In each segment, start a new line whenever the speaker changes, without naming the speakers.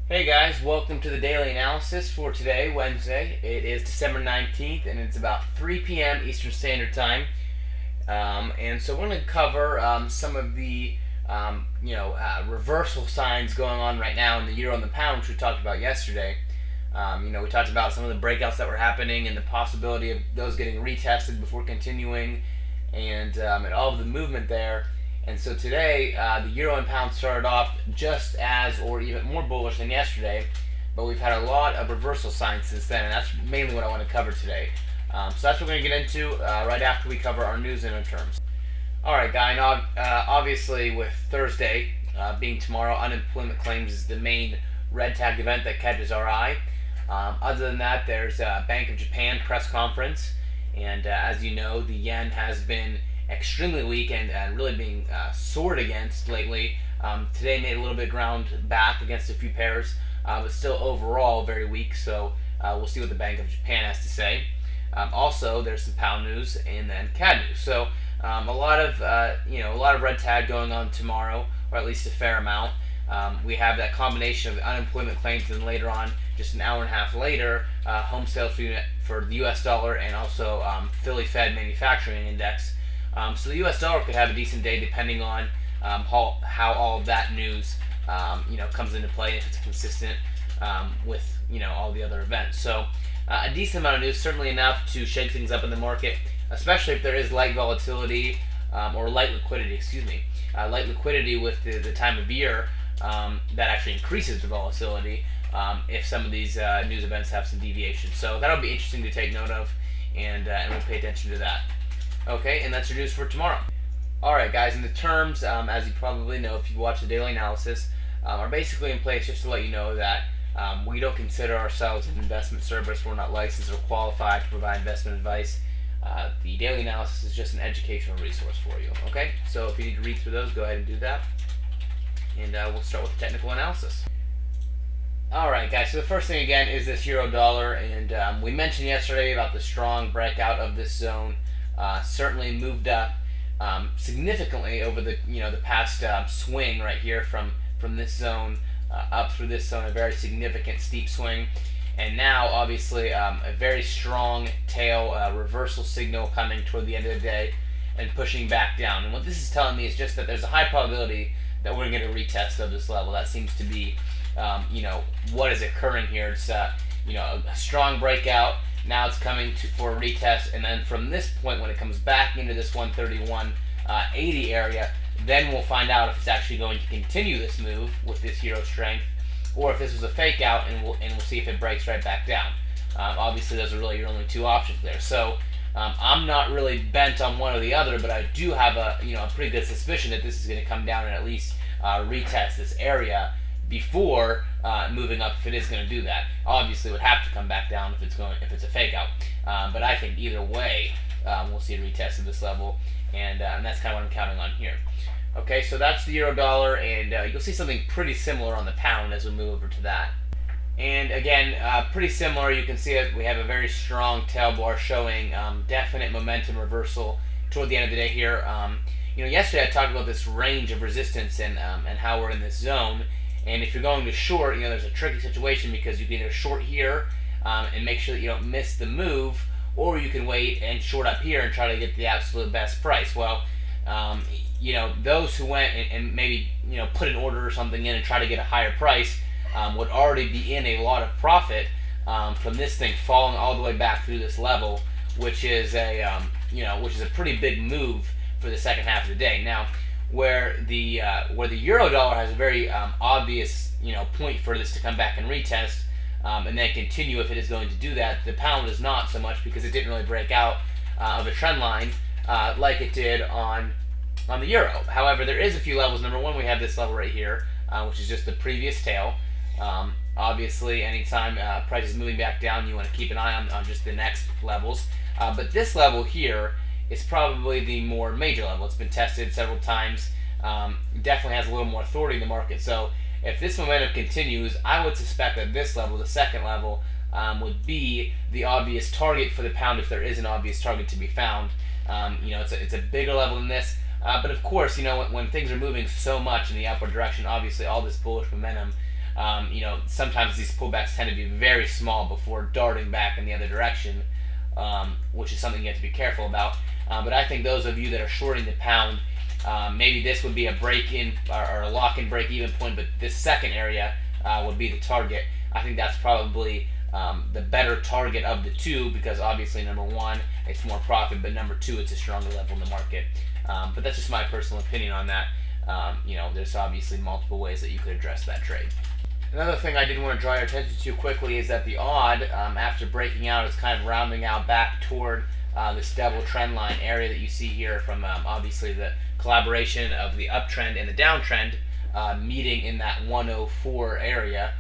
Hey guys, welcome to the daily analysis for today, Wednesday. It is December 19th and it's about 3 p.m. Eastern Standard Time. And so we're going to cover some of the reversal signs going on right now in the euro and the pound, which we talked about yesterday. We talked about some of the breakouts that were happening and the possibility of those getting retested before continuing, and all of the movement there. And so today, the euro and pound started off just as, or even more bullish than yesterday, but we've had a lot of reversal signs since then, and that's mainly what I want to cover today. So that's what we're going to get into right after we cover our news and our terms. Alright, guy, obviously with Thursday being tomorrow, unemployment claims is the main red tag event that catches our eye. Other than that, there's a Bank of Japan press conference, and as you know, the yen has been extremely weak and really being soared against lately. Today made a little bit ground back against a few pairs, but still overall very weak. So we'll see what the Bank of Japan has to say. Also, there's some pound news and then CAD news. So a lot of red tag going on tomorrow, or at least a fair amount. We have that combination of unemployment claims, and then later on, just an hour and a half later, home sales unit for the U.S. dollar, and also Philly Fed manufacturing index. So the U.S. dollar could have a decent day depending on how all of that news comes into play, if it's consistent with all the other events. So a decent amount of news, certainly enough to shake things up in the market, especially if there is light volatility or light liquidity, light liquidity with the time of year that actually increases the volatility if some of these news events have some deviation. So that'll be interesting to take note of, and we'll pay attention to that. Okay, and that's your news for tomorrow. Alright guys, and the terms, as you probably know if you watch the daily analysis, are basically in place just to let you know that we don't consider ourselves an investment service. We're not licensed or qualified to provide investment advice. The daily analysis is just an educational resource for you. Okay, so if you need to read through those, go ahead and do that. And we'll start with the technical analysis. Alright guys, so the first thing again is this euro dollar, and we mentioned yesterday about the strong breakout of this zone. Certainly moved up significantly over the past swing right here from this zone up through this zone, a very significant steep swing, and now obviously a very strong tail reversal signal coming toward the end of the day and pushing back down. And what this is telling me is just that there's a high probability that we're going to get a retest of this level. That seems to be what is occurring here. It's a strong breakout. Now it's coming for a retest, and then from this point, when it comes back into this 131.80 area, then we'll find out if it's actually going to continue this move with this euro strength, or if this was a fake out, and we'll see if it breaks right back down. Obviously, those are really your only two options there. So I'm not really bent on one or the other, but I do have a pretty good suspicion that this is going to come down and at least retest this area before moving up, if it is going to do that. Obviously, it would have to come back down if it's a fake out. But I think either way, we'll see a retest of this level, and that's kind of what I'm counting on here. Okay, so that's the euro dollar, and you'll see something pretty similar on the pound as we move over to that. And again, pretty similar. You can see that we have a very strong tail bar showing definite momentum reversal toward the end of the day here. Yesterday I talked about this range of resistance and how we're in this zone. And if you're going to short, there's a tricky situation because you can either short here and make sure that you don't miss the move, or you can wait and short up here and try to get the absolute best price. Well, those who went and maybe put an order or something in and try to get a higher price would already be in a lot of profit from this thing falling all the way back through this level, which is a pretty big move for the second half of the day. Now, where the euro dollar has a very obvious point for this to come back and retest and then continue if it is going to do that, the pound is not so much, because it didn't really break out of a trend line like it did on the euro. However, there is a few levels. Number one, we have this level right here, which is just the previous tail. Obviously, anytime price is moving back down, you want to keep an eye on just the next levels. But this level here is probably the more major level. It's been tested several times. Definitely has a little more authority in the market. So if this momentum continues, I would suspect that this level, the second level, would be the obvious target for the pound, if there is an obvious target to be found. It's a bigger level than this. But of course, when things are moving so much in the upward direction, obviously all this bullish momentum Sometimes these pullbacks tend to be very small before darting back in the other direction, which is something you have to be careful about. But I think those of you that are shorting the pound, maybe this would be a break-in or a lock-in break-even point, but this second area would be the target. I think that's probably the better target of the two, because obviously number one, it's more profit, but number two, it's a stronger level in the market. But that's just my personal opinion on that. There's obviously multiple ways that you could address that trade. Another thing I did want to draw your attention to quickly is that the odd, after breaking out, is kind of rounding out back toward this double trend line area that you see here from obviously the collaboration of the uptrend and the downtrend meeting in that 104 area,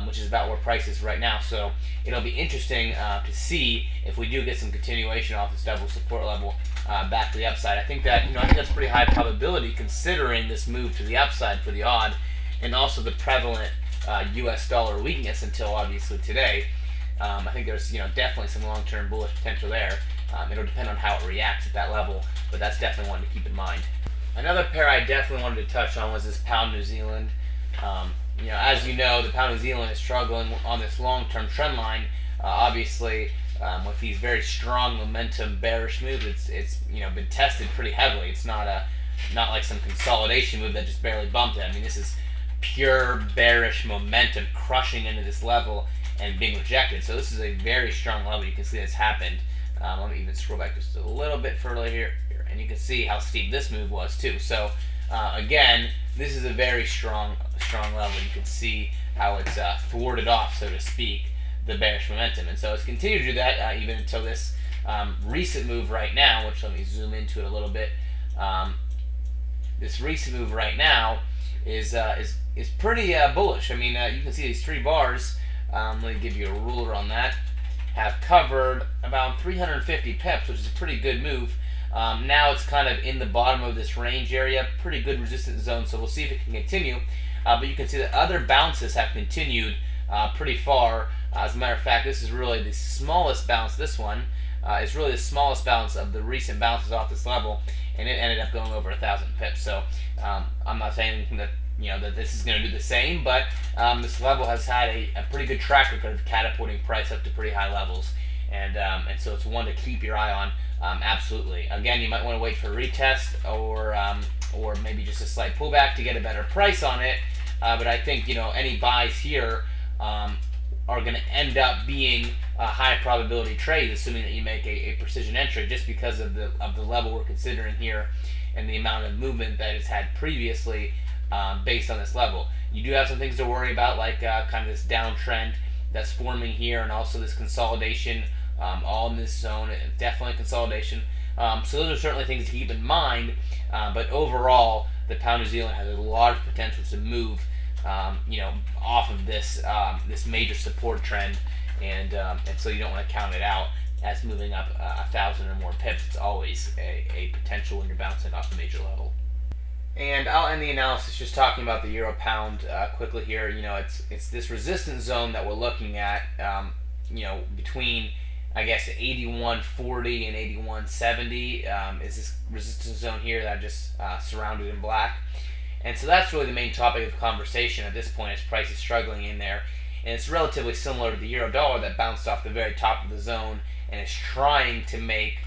which is about where price is right now. So it'll be interesting to see if we do get some continuation off this double support level back to the upside. I think that's pretty high probability considering this move to the upside for the odd, and also the prevalent U.S. dollar weakness until obviously today. I think there's definitely some long-term bullish potential there. It'll depend on how it reacts at that level, but that's definitely one to keep in mind. Another pair I definitely wanted to touch on was this pound New Zealand. As you know, the pound New Zealand is struggling on this long-term trend line. Obviously, with these very strong momentum bearish moves, it's been tested pretty heavily. It's not like some consolidation move that just barely bumped it. I mean, this is pure bearish momentum crushing into this level and being rejected. So this is a very strong level. You can see this happened. Let me even scroll back just a little bit further here, and you can see how steep this move was too. So again, this is a very strong level. You can see how it's thwarted off, so to speak, the bearish momentum, and so it's continued to do that even until this recent move right now. Which, let me zoom into it a little bit. This recent move right now is pretty bullish. I mean, you can see these three bars. Let me give you a ruler on that. Have covered about 350 pips, which is a pretty good move. Now it's kind of in the bottom of this range area, pretty good resistance zone, so we'll see if it can continue. But you can see that other bounces have continued pretty far. As a matter of fact, this is really the smallest bounce. This one is really the smallest bounce of the recent bounces off this level, and it ended up going over 1,000 pips. So I'm not saying that that this is going to do the same, but this level has had a pretty good track record of catapulting price up to pretty high levels, and so it's one to keep your eye on. Absolutely. Again, you might want to wait for a retest or maybe just a slight pullback to get a better price on it. But I think any buys here are going to end up being high probability trades, assuming that you make a precision entry, just because of the level we're considering here and the amount of movement that it's had previously. Based on this level, you do have some things to worry about, like kind of this downtrend that's forming here, and also this consolidation all in this zone. Definitely consolidation. So those are certainly things to keep in mind. But overall, the pound New Zealand has a lot of potential to move, off of this this major support trend, and so you don't want to count it out as moving up 1,000 or more pips. It's always a potential when you're bouncing off a major level. And I'll end the analysis just talking about the euro pound quickly here. It's this resistance zone that we're looking at. Between I guess 81.40 and 81.70 is this resistance zone here that I just surrounded in black. And so that's really the main topic of conversation at this point, as price is struggling in there. And it's relatively similar to the euro dollar that bounced off the very top of the zone and is trying to make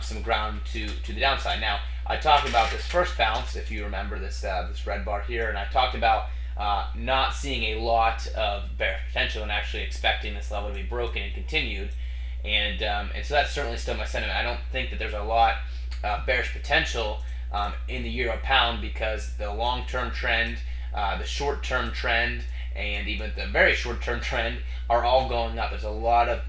some ground to the downside. Now, I talked about this first bounce, if you remember this red bar here, and I talked about not seeing a lot of bearish potential and actually expecting this level to be broken and continued. And so that's certainly still my sentiment. I don't think that there's a lot of bearish potential in the euro pound, because the long-term trend, the short-term trend, and even the very short-term trend are all going up. There's a lot of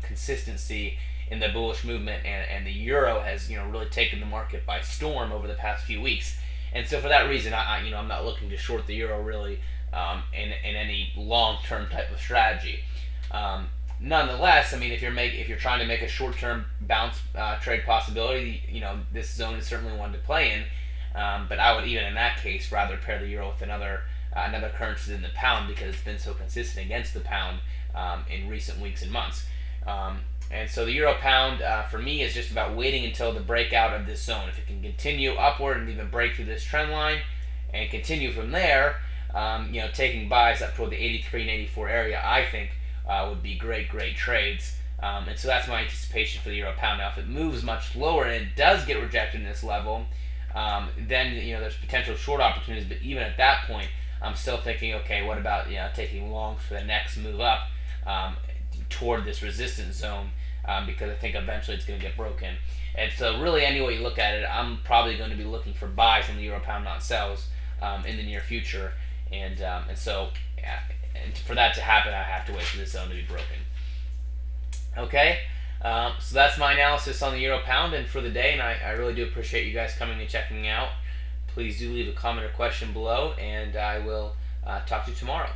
consistency in the bullish movement, and the euro has really taken the market by storm over the past few weeks. And so for that reason, I'm not looking to short the euro really in any long-term type of strategy. Nonetheless, I mean, if you're trying to make a short-term bounce trade possibility, this zone is certainly one to play in. But I would, even in that case, rather pair the euro with another currency than the pound, because it's been so consistent against the pound in recent weeks and months. And so the euro pound for me is just about waiting until the breakout of this zone. If it can continue upward and even break through this trend line and continue from there, taking buys up toward the 83 and 84 area, I think would be great trades. And so that's my anticipation for the euro pound. Now, if it moves much lower and it does get rejected in this level, then there's potential short opportunities. But even at that point, I'm still thinking, okay, what about taking long for the next move up toward this resistance zone, because I think eventually it's going to get broken. And so really, any way you look at it, I'm probably going to be looking for buys on the euro pound, not sells, in the near future. And so for that to happen, I have to wait for this zone to be broken. Okay, so that's my analysis on the euro pound and for the day, and I really do appreciate you guys coming and checking me out. Please do leave a comment or question below, and I will talk to you tomorrow.